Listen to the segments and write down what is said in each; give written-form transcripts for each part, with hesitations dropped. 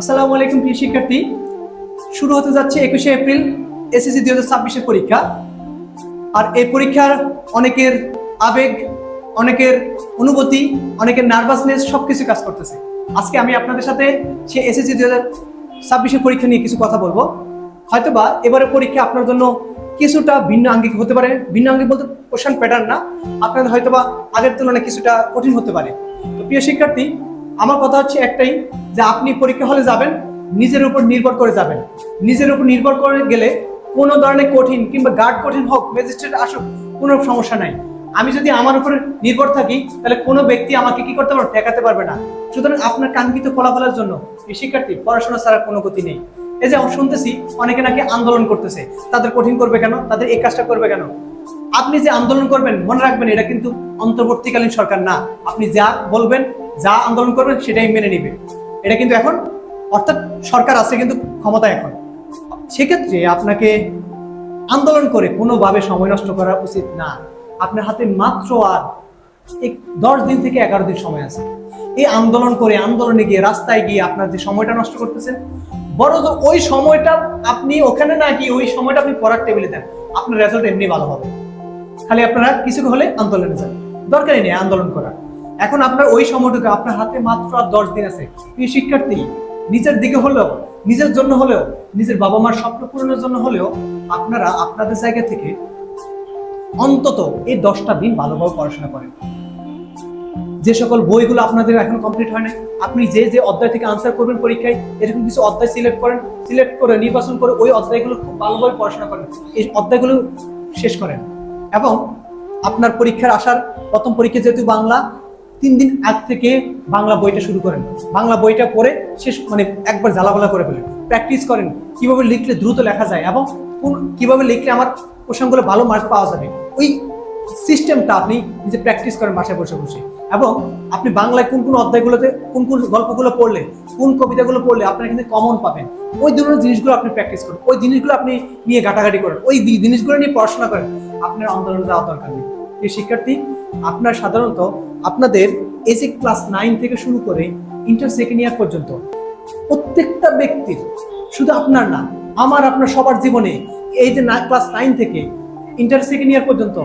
আসসালামু আলাইকুম প্রিয় শিক্ষার্থী, শুরু হতে যাচ্ছে 21শে এপ্রিল এসএসসি 2026 পরীক্ষা। আর এই পরীক্ষার অনেকের আবেগ, অনেকের অনুভূতি, অনেকের নার্ভাসনেস সবকিছু কাজ করতেছে। আজকে আমি আপনাদের সাথে সে এসএসসি 2026 পরীক্ষা নিয়ে কিছু কথা বলবো। হয়তোবা এবারে পরীক্ষা আপনার জন্য কিছুটা ভিন্ন আঙ্গিক হতে পারে। ভিন্ন আঙ্গিক বলতে কোশ্চেন প্যাটার্ন না, আপনাদের হয়তোবা আগের তুলনায় কিছুটা কঠিন হতে পারে। তো প্রিয় শিক্ষার্থী, আমার কথা হচ্ছে একটাই, যে আপনি পরীক্ষা হলে যাবেন, নিজের উপর নির্ভর করে যাবেন। নিজের উপর নির্ভর করে গেলে কোনো ধরনের কঠিন কিংবা গার্ড কঠিন হোক, ম্যাজিস্ট্রেট আসুক, কোনো সমস্যা নাই। আমি যদি আমার উপর নির্ভর থাকি, তাহলে কোনো ব্যক্তি আমাকে কি করতে পারবে, ঠেকাতে পারবে না। সুতরাং আপনার কাঙ্ক্ষিত ফলাফলের জন্য এই শিক্ষার্থী, পড়াশোনা ছাড়া কোনো গতি নেই। এই যে শুনতেছি অনেকে নাকি আন্দোলন করতেছে, তাদের কঠিন করবে কেন, তাদের এই কাজটা করবে কেন? আপনি যে আন্দোলন করবেন, মনে রাখবেন এটা কিন্তু অন্তর্বর্তীকালীন সরকার না। আপনি যা বলবেন, যা আন্দোলন করবেন সেটাই মেনে নিবে। এটা কিন্তু এখন, অর্থাৎ সরকার আছে কিন্তু ক্ষমতা এখন। সেক্ষেত্রে আপনাকে আন্দোলন করে কোনোভাবে সময় নষ্ট করা উচিত না। আপনার হাতে মাত্র আর 10 দিন থেকে 11 দিন সময় আছে। এই আন্দোলন করে, আন্দোলনে গিয়ে, রাস্তায় গিয়ে আপনার যে সময়টা নষ্ট করতেছেন, বরং ওই সময়টা আপনি ওখানে না গিয়ে ওই সময়টা আপনি পড়ার টেবিলে দেন, আপনার রেজাল্ট এমনি ভালো হবে। খালি আপনারা কিছু হলে আন্দোলনে যান, দরকারই নেই আন্দোলন করা। এখন আপনার ওই সময়টুকু, আপনার হাতে মাত্র আর 10 দিন আছে। প্রিয় শিক্ষার্থী, নিজের দিকে হলেও, নিজের জন্য হলেও, নিজের বাবা মার স্বপ্ন পূরণের জন্য হলেও আপনারা আপনাদের জায়গা থেকে অন্তত এই 10টা দিন ভালোভাবে পড়াশোনা করেন। যে সকল বইগুলো আপনাদের এখন কমপ্লিট হয় না, আপনি যে যে অধ্যায় থেকে আনসার করবেন পরীক্ষায়, এরকম কিছু অধ্যায় সিলেক্ট করেন, সিলেক্ট করে নির্বাচন করে ওই অধ্যায়গুলো খুব ভালোভাবে পড়াশোনা করেন, এই অধ্যায়গুলো শেষ করেন। এবং আপনার পরীক্ষার আসার প্রথম পরীক্ষা যেহেতু বাংলা, 3 দিন আগ থেকে বাংলা বইটা শুরু করেন। বাংলা বইটা পড়ে শেষ, মানে একবার জ্বালাপালা করে ফেলেন। প্র্যাকটিস করেন কিভাবে লিখলে দ্রুত লেখা যায় এবং কিভাবে লিখলে আমার প্রশ্নগুলো ভালো মার্ক পাওয়া যাবে, ওই সিস্টেমটা আপনি নিজে প্র্যাকটিস করেন বাসায় বসে বসে। এবং আপনি বাংলায় কোন কোন অধ্যায়গুলোতে কোন কোন গল্পগুলো পড়লে, কোন কবিতাগুলো পড়লে আপনারা কিন্তু কমন পাবেন, ওই ধরনের জিনিসগুলো আপনি প্র্যাকটিস করেন, ওই জিনিসগুলো আপনি নিয়ে ঘাটাঘাটি করেন, ওই জিনিসগুলো নিয়ে পড়াশোনা করেন। আপনার আন্দোলনে যাওয়ার দরকার নেই। এই শিক্ষার্থী, আপনার সাধারণত আপনাদের এই যে ক্লাস 9 থেকে শুরু করে ইন্টার সেকেন্ড ইয়ার পর্যন্ত প্রত্যেকটা ব্যক্তির, শুধু আপনার না, আমার আপনার সবার জীবনে এই যে ক্লাস 9 থেকে ইন্টার সেকেন্ড ইয়ার পর্যন্ত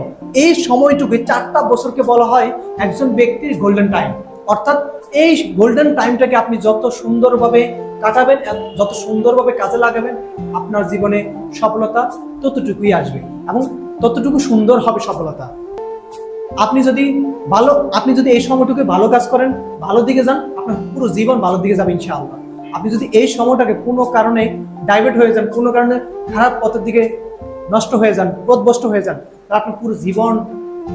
এই সময়টুকু, 4টা বছরকে বলা হয় একজন ব্যক্তির গোল্ডেন টাইম। অর্থাৎ এই গোল্ডেন টাইমটাকে আপনি যত সুন্দরভাবে কাটাবেন, যত সুন্দরভাবে কাজে লাগাবেন, আপনার জীবনে সফলতা ততটুকুই আসবে এবং ততটুকু সুন্দর হবে সফলতা। আপনি যদি এই সময়টুকু ভালো কাজ করেন, ভালো দিকে যান, আপনার পুরো জীবন ভালো দিকে যাবে ইনশাআল্লাহ। আপনি যদি এই সময়টাকে কোনো কারণে ডাইভার্ট হয়ে যান, কোনো কারণে খারাপ পথের দিকে নষ্ট হয়ে যান, পথভ্রষ্ট হয়ে যান, তাহলে আপনার পুরো জীবন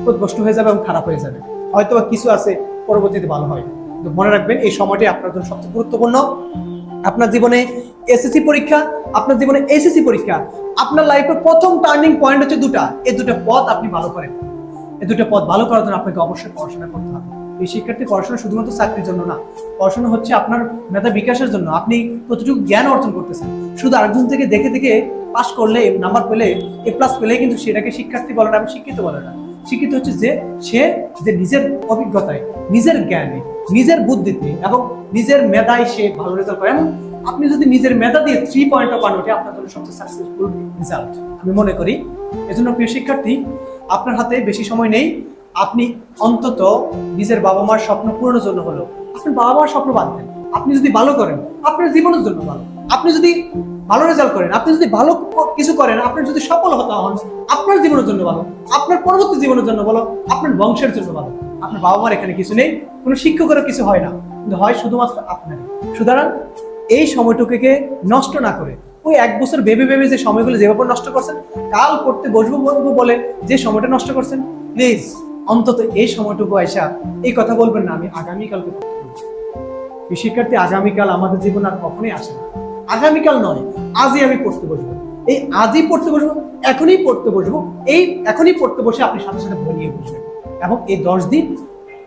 পথভ্রষ্ট হয়ে যাবে এবং খারাপ হয়ে যাবে। হয়তো কিছু আছে পরবর্তীতে ভালো হয়, কিন্তু মনে রাখবেন এই সময়টাই আপনার জন্য সবচেয়ে গুরুত্বপূর্ণ। আপনার জীবনে এসএসসি পরীক্ষা, আপনার জীবনে এসএসসি পরীক্ষা, আপনার লাইফের প্রথম টার্নিং পয়েন্ট হচ্ছে 2টা। এই 2টা পথ আপনি ভালো করেন। এই 2টা পথ ভালো করার জন্য আপনাকে অবশ্যই পড়াশোনা করতে হবে। এই শিক্ষার্থী, পড়াশোনা শুধুমাত্র চাকরির জন্য না, পড়াশোনা হচ্ছে আপনার মেধা বিকাশের জন্য। আপনি কতটুকু জ্ঞান অর্জন করতেছেন। শুধু আরেকজন থেকে দেখে দেখে পাস করলে, নাম্বার পেলে, A+ পেলে কিন্তু সেটাকে শিক্ষার্থী বলে না, আমি শিক্ষিত বলে না। শিক্ষিত হচ্ছে সে যে নিজের অভিজ্ঞতায়, নিজের জ্ঞানে, নিজের বুদ্ধিতে এবং নিজের মেধায় সে ভালো রেজাল্ট করে। এবং আপনি যদি নিজের মেধা দিয়ে 3 পয়েন্টও পান, ওটা আপনার জন্য সবচেয়ে সাকসেসফুল রেজাল্ট আমি মনে করি। এজন্য প্রিয় শিক্ষার্থী, আপনার হাতে বেশি সময় নেই। আপনি অন্তত নিজের বাবা মার স্বপ্ন পূরণের জন্য হলো, আপনার বাবা মার স্বপ্ন বাদ দেন। আপনি যদি ভালো করেন, আপনার জীবনের জন্য ভালো। আপনি যদি ভালো রেজাল্ট করেন, আপনি যদি ভালো কিছু করেন, আপনি যদি সফল হতে হন, আপনার জীবনের জন্য ভালো, আপনার পরবর্তী জীবনের জন্য ভালো, আপনার বংশের জন্য ভালো। আপনার বাবা মার এখানে কিছু নেই, কোনো শিক্ষকেরও কিছু হয় না, কিন্তু হয় শুধুমাত্র আপনার। সুতরাং এই সময়টুকুকে নষ্ট না করে, ওই 1 বছর ভেবে ভেবে যে সময়গুলো যেভাবে নষ্ট করছেন, কাল পড়তে বসবো বলে যে সময়টা নষ্ট করছেন, প্লিজ অন্তত এই সময়টুকু আইসা এই কথা বলবেন না আমি আগামীকালকে পড়তে বসবো। এই শিক্ষার্থী, আগামীকাল আমাদের জীবন আর কখনোই আসে না। আগামীকাল নয়, আজই আমি পড়তে বসবো। এই আজই পড়তে বসবো, এখনই পড়তে বসবো। এই এখনই পড়তে বসে আপনি সাথে সাথে বই নিয়ে বসবেন এবং এই 10 দিন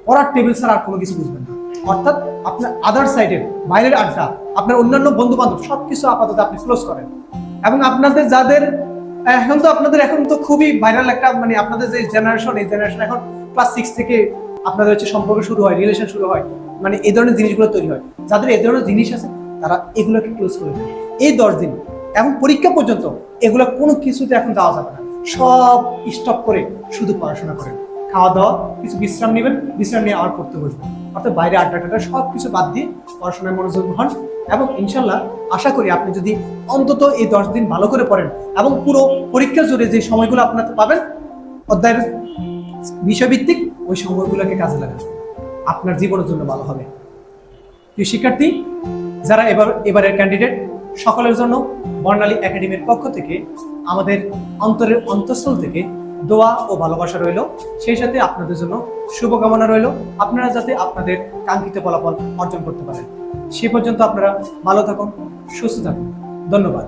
পড়ার টেবিল ছাড়া আর কোনো কিছু বুঝবেন না। অর্থাৎ আপনার আদার সাইডের, বাইরের আড্ডা, আপনার অন্যান্য বন্ধু বান্ধব সবকিছু আপাতত আপনি ক্লোজ করেন। এবং আপনাদের যাদের এখন তো খুবই ভাইরাল একটা, মানে আপনাদের যে জেনারেশন, এই জেনারেশন এখন ক্লাস 6 থেকে আপনাদের হচ্ছে সম্পর্ক শুরু হয়, রিলেশন শুরু হয়, মানে এই ধরনের জিনিসগুলো তৈরি হয়। যাদের এই ধরনের জিনিস আছে তারা এগুলোকে ক্লোজ করে দেয়। এই 10 দিন এবং পরীক্ষা পর্যন্ত এগুলো কোনো কিছুতে এখন যাওয়া যাবে না, সব স্টপ করে শুধু পড়াশোনা করেন, খাওয়া দাওয়া কিছু বিশ্রাম নেবেন, বিশ্রাম নিয়ে আবার পড়তে বসবেন, অর্থাৎ বাইরে আড্ডা টাড্ডা সব কিছু বাদ দিয়ে পড়াশোনায় মনোযোগ হন। এবং ইনশাল্লাহ আশা করি আপনি যদি অন্তত এই 10 দিন ভালো করে পড়েন এবং পুরো পরীক্ষা জুড়ে যে সময়গুলো আপনার পাবেন অধ্যায়ের বিষয়ভিত্তিক, ওই সময়গুলোকে কাজে লাগান, আপনার জীবনের জন্য ভালো হবে। প্রিয় শিক্ষার্থী, যারা এবারের ক্যান্ডিডেট, সকলের জন্য বর্ণালী একাডেমির পক্ষ থেকে আমাদের অন্তরের অন্তঃস্থল থেকে দোয়া ও ভালোবাসা রইল, সেই সাথে আপনাদের জন্য শুভকামনা রইল, আপনারা যাতে আপনাদের কাঙ্ক্ষিত ফলাফল অর্জন করতে পারেন। সে পর্যন্ত আপনারা ভালো থাকুন, সুস্থ থাকুন। ধন্যবাদ।